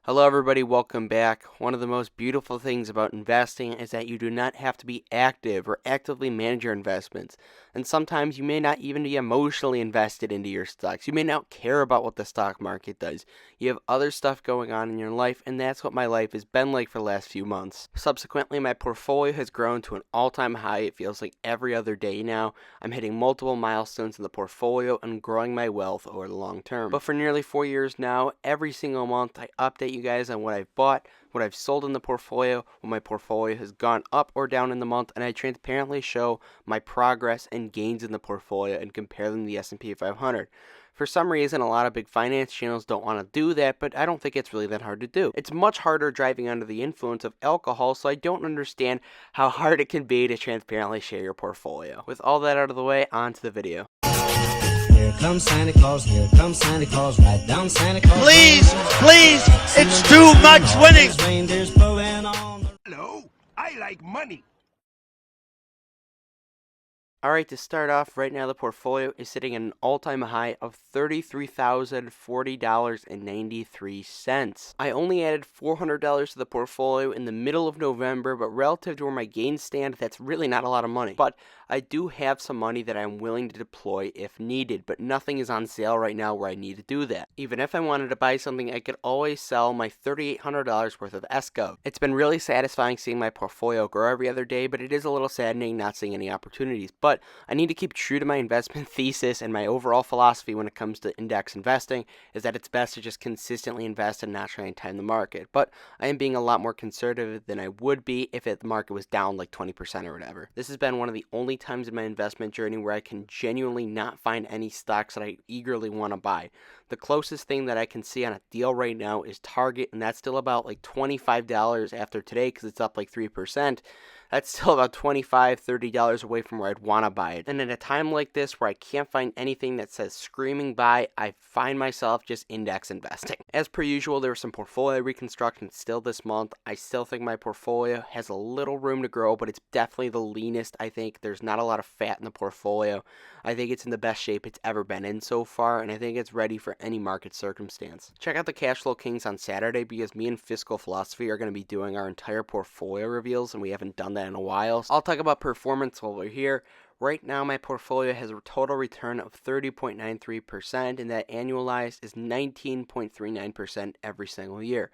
Hello everybody, welcome back. One of the most beautiful things about investing is that you do not have to be active or actively manage your investments. And sometimes you may not even be emotionally invested into your stocks. You may not care about what the stock market does. You have other stuff going on in your life, and that's what my life has been like for the last few months. Subsequently, my portfolio has grown to an all-time high. It feels like every other day now. I'm hitting multiple milestones in the portfolio and growing my wealth over the long term. But for nearly 4 years now, every single month I update you guys on what I've bought, what I've sold in the portfolio, what my portfolio has gone up or down in the month, and I transparently show my progress and gains in the portfolio and compare them to the S&P 500. For some reason, a lot of big finance channels don't want to do that, but I don't think it's really that hard to do. It's much harder driving under the influence of alcohol, so I don't understand how hard it can be to transparently share your portfolio. With all that out of the way, on to the video. Here comes Santa Claus, right down Santa Claus. Please, it's too much winning. Reindeers pulling on. Hello, I like money. Alright, to start off, right now the portfolio is sitting at an all-time high of $33,040.93. I only added $400 to the portfolio in the middle of November, but relative to where my gains stand, that's really not a lot of money. But I do have some money that I'm willing to deploy if needed, but nothing is on sale right now where I need to do that. Even if I wanted to buy something, I could always sell my $3,800 worth of SGov. It's been really satisfying seeing my portfolio grow every other day, but it is a little saddening not seeing any opportunities. But I need to keep true to my investment thesis, and my overall philosophy when it comes to index investing is that it's best to just consistently invest and not try and time the market. But I am being a lot more conservative than I would be if the market was down like 20% or whatever. This has been one of the only times in my investment journey where I can genuinely not find any stocks that I eagerly want to buy. The closest thing that I can see on a deal right now is Target, and that's still about like $25 after today because it's up like 3%. That's still about $25, $30 away from where I'd want to buy it. And at a time like this where I can't find anything that says screaming buy, I find myself just index investing. As per usual, there was some portfolio reconstruction still this month. I still think my portfolio has a little room to grow, but it's definitely the leanest. I think there's not a lot of fat in the portfolio. I think it's in the best shape it's ever been in so far, and I think it's ready for any market circumstance. Check out the Cash Flow Kings on Saturday because me and Fiscal Philosophy are going to be doing our entire portfolio reveals, and we haven't done that in a while. So I'll talk about performance while we're here. Right now, my portfolio has a total return of 30.93%, and that annualized is 19.39% every single year.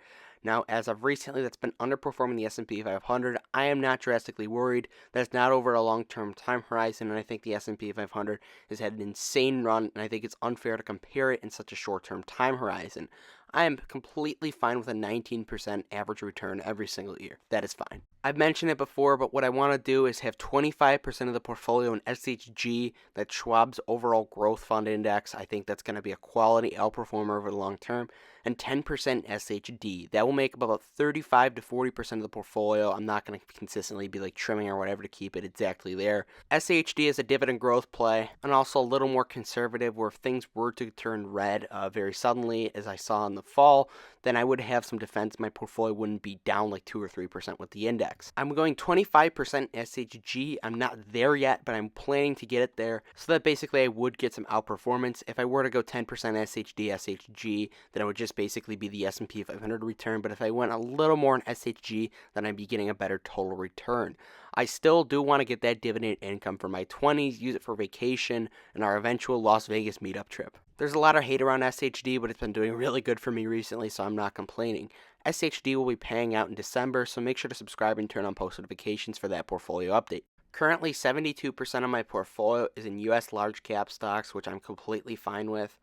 Now, as of recently, that's been underperforming the S&P 500. I am not drastically worried. That's not over a long-term time horizon, and I think the S&P 500 has had an insane run, and I think it's unfair to compare it in such a short-term time horizon. I am completely fine with a 19% average return every single year. That is fine. I've mentioned it before, but what I want to do is have 25% of the portfolio in SHG, that's Schwab's overall growth fund index. I think that's going to be a quality outperformer over the long term. And 10% SHD. That will make up about 35 to 40% of the portfolio. I'm not going to consistently be like trimming or whatever to keep it exactly there. SHD is a dividend growth play, and also a little more conservative where if things were to turn red very suddenly, as I saw in the fall, then I would have some defense. My portfolio wouldn't be down like 2 or 3% with the index. I'm going 25% SHG. I'm not there yet, but I'm planning to get it there so that basically I would get some outperformance. If I were to go 10% SHD, SHG, then I would just basically be the S&P 500 return, but if I went a little more in SHG, then I'd be getting a better total return. I still do want to get that dividend income for my 20s, use it for vacation, and our eventual Las Vegas meetup trip. There's a lot of hate around SHD, but it's been doing really good for me recently, so I'm not complaining. SHD will be paying out in December, so make sure to subscribe and turn on post notifications for that portfolio update. Currently, 72% of my portfolio is in U.S. large cap stocks, which I'm completely fine with.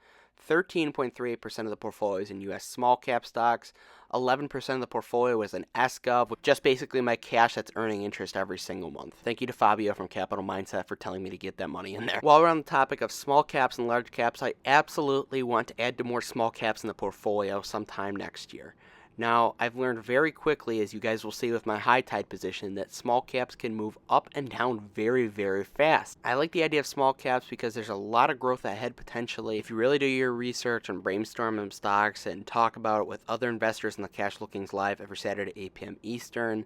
13.38% of the portfolio is in U.S. small cap stocks. 11% of the portfolio is in SGov, which just basically my cash that's earning interest every single month. Thank you to Fabio from Capital Mindset for telling me to get that money in there. While we're on the topic of small caps and large caps, I absolutely want to add to more small caps in the portfolio sometime next year. Now, I've learned very quickly, as you guys will see with my high tide position, that small caps can move up and down very, very fast. I like the idea of small caps because there's a lot of growth ahead potentially. If you really do your research and brainstorm them stocks and talk about it with other investors in the Cash Flow Kings Live every Saturday at 8 p.m. Eastern,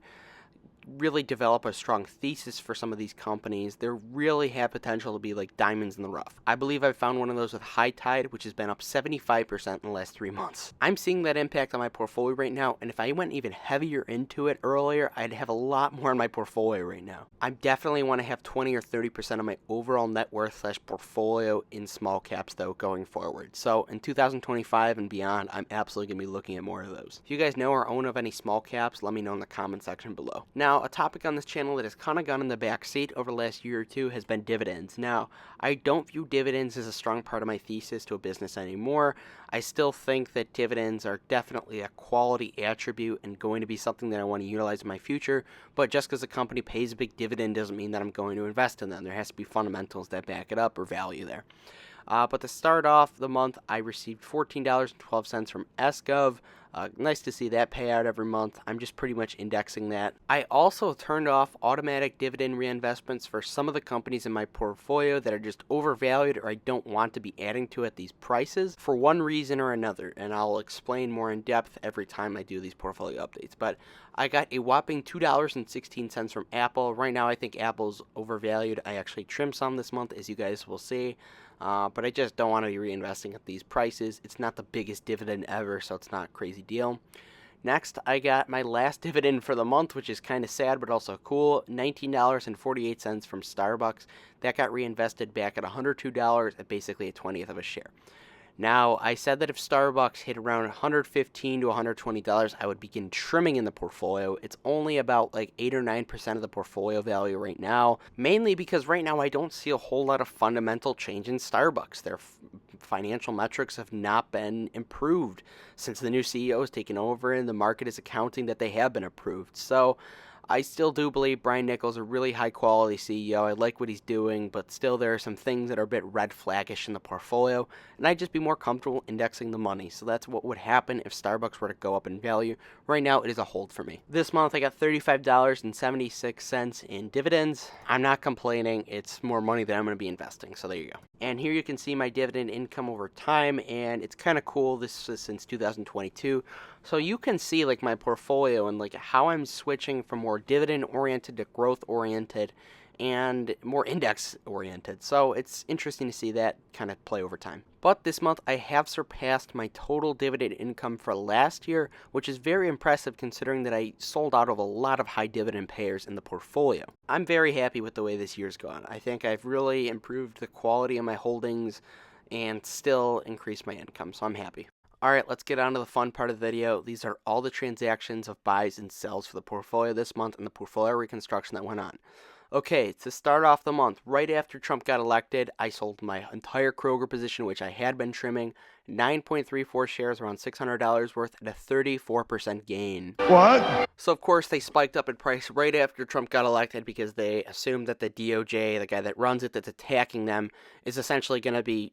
really develop a strong thesis for some of these companies, they really have potential to be like diamonds in the rough. I believe I found one of those with High Tide, which has been up 75% in the last 3 months. I'm seeing that impact on my portfolio right now, and if I went even heavier into it earlier, I'd have a lot more in my portfolio right now. I definitely want to have 20 or 30% of my overall net worth / portfolio in small caps though going forward. So in 2025 and beyond, I'm absolutely going to be looking at more of those. If you guys know or own of any small caps, let me know in the comment section below. Now, a topic on this channel that has kind of gone in the back seat over the last year or two has been dividends. Now, I don't view dividends as a strong part of my thesis to a business anymore. I still think that dividends are definitely a quality attribute and going to be something that I want to utilize in my future, but just because a company pays a big dividend doesn't mean that I'm going to invest in them. There has to be fundamentals that back it up or value there. But to start off the month, I received $14.12 from SGov. Nice to see that pay out every month. I'm just pretty much indexing that. I also turned off automatic dividend reinvestments for some of the companies in my portfolio that are just overvalued or I don't want to be adding to at these prices for one reason or another, and I'll explain more in depth every time I do these portfolio updates. But I got a whopping $2.16 from Apple. Right now I think Apple's overvalued. I actually trimmed some this month, as you guys will see. But I just don't want to be reinvesting at these prices. It's not the biggest dividend ever, so it's not a crazy deal. Next, I got my last dividend for the month, which is kind of sad but also cool, $19.48 from Starbucks. That got reinvested back at $102 at basically a 20th of a share. Now, I said that if Starbucks hit around $115 to $120, I would begin trimming in the portfolio. It's only about like 8 or 9% of the portfolio value right now, mainly because right now I don't see a whole lot of fundamental change in Starbucks. Their financial metrics have not been improved since the new CEO has taken over and the market is accounting that they have been improved. So I still do believe Brian Niccol's a really high-quality CEO. I like what he's doing, but still there are some things that are a bit red flaggish in the portfolio, and I'd just be more comfortable indexing the money. So that's what would happen if Starbucks were to go up in value. Right now, it is a hold for me. This month, I got $35.76 in dividends. I'm not complaining. It's more money that I'm going to be investing, so there you go. And here you can see my dividend income over time, and it's kind of cool. This is since 2022. So you can see like my portfolio and like how I'm switching from more dividend oriented to growth oriented and more index oriented. So it's interesting to see that kind of play over time. But this month I have surpassed my total dividend income for last year, which is very impressive considering that I sold out of a lot of high dividend payers in the portfolio. I'm very happy with the way this year's gone. I think I've really improved the quality of my holdings and still increased my income, so I'm happy. Alright, let's get on to the fun part of the video. These are all the transactions of buys and sells for the portfolio this month and the portfolio reconstruction that went on. Okay, to start off the month, right after Trump got elected, I sold my entire Kroger position, which I had been trimming, 9.34 shares, around $600 worth, at a 34% gain. What? So, of course, they spiked up in price right after Trump got elected because they assumed that the DOJ, the guy that runs it, that's attacking them, is essentially going to be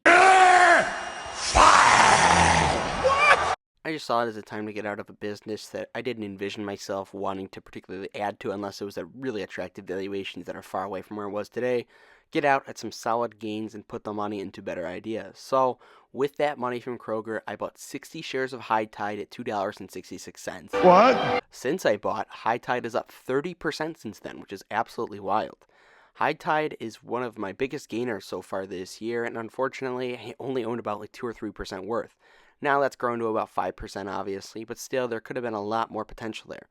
I just saw it as a time to get out of a business that I didn't envision myself wanting to particularly add to unless it was at really attractive valuations that are far away from where it was today. Get out at some solid gains and put the money into better ideas. So, with that money from Kroger, I bought 60 shares of High Tide at $2.66. What? Since I bought, High Tide is up 30% since then, which is absolutely wild. High Tide is one of my biggest gainers so far this year, and unfortunately, I only owned about like 2 or 3% worth. Now that's grown to about 5%, obviously, but still, there could have been a lot more potential there.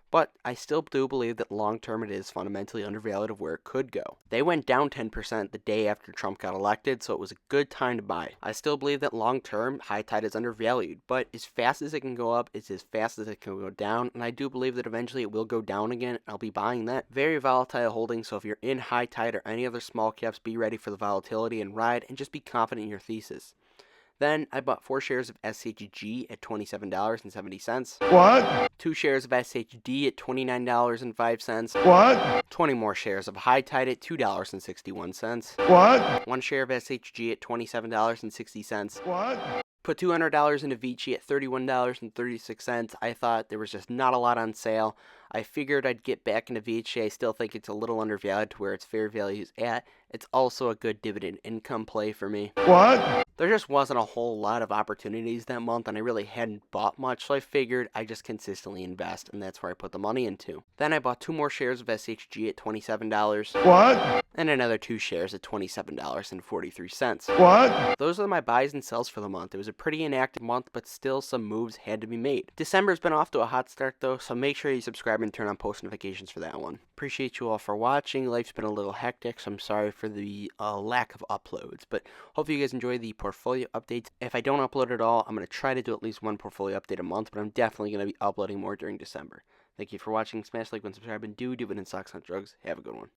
But I still do believe that long-term it is fundamentally undervalued of where it could go. They went down 10% the day after Trump got elected, so it was a good time to buy. I still believe that long-term, High Tide is undervalued, but as fast as it can go up, it's as fast as it can go down, and I do believe that eventually it will go down again. I'll be buying that. Very volatile holding, so if you're in High Tide or any other small caps, be ready for the volatility and ride, and just be confident in your thesis. Then I bought 4 shares of SHG at $27.70. What? 2 shares of SHD at $29.05. What? 20 more shares of High Tide at $2.61. What? 1 share of SHG at $27.60. What? Put $200 into Vici at $31.36. I thought there was just not a lot on sale. I figured I'd get back into VHA. I still think it's a little undervalued to where its fair value is at. It's also a good dividend income play for me. What? There just wasn't a whole lot of opportunities that month, and I really hadn't bought much, so I figured I just consistently invest, and that's where I put the money into. Then I bought 2 more shares of SHG at $27. What? And another 2 shares at $27.43. What? Those are my buys and sells for the month. It was a pretty inactive month, but still some moves had to be made. December's been off to a hot start though, so make sure you subscribe and turn on post notifications for that one. Appreciate you all for watching. Life's been a little hectic, so I'm sorry for the lack of uploads, but hopefully you guys enjoy the portfolio updates. If I don't upload at all, I'm going to try to do at least one portfolio update a month, but I'm definitely going to be uploading more during December. Thank you for watching. Smash like and subscribe, and do Dividend Stocks on Drugs. Have a good one.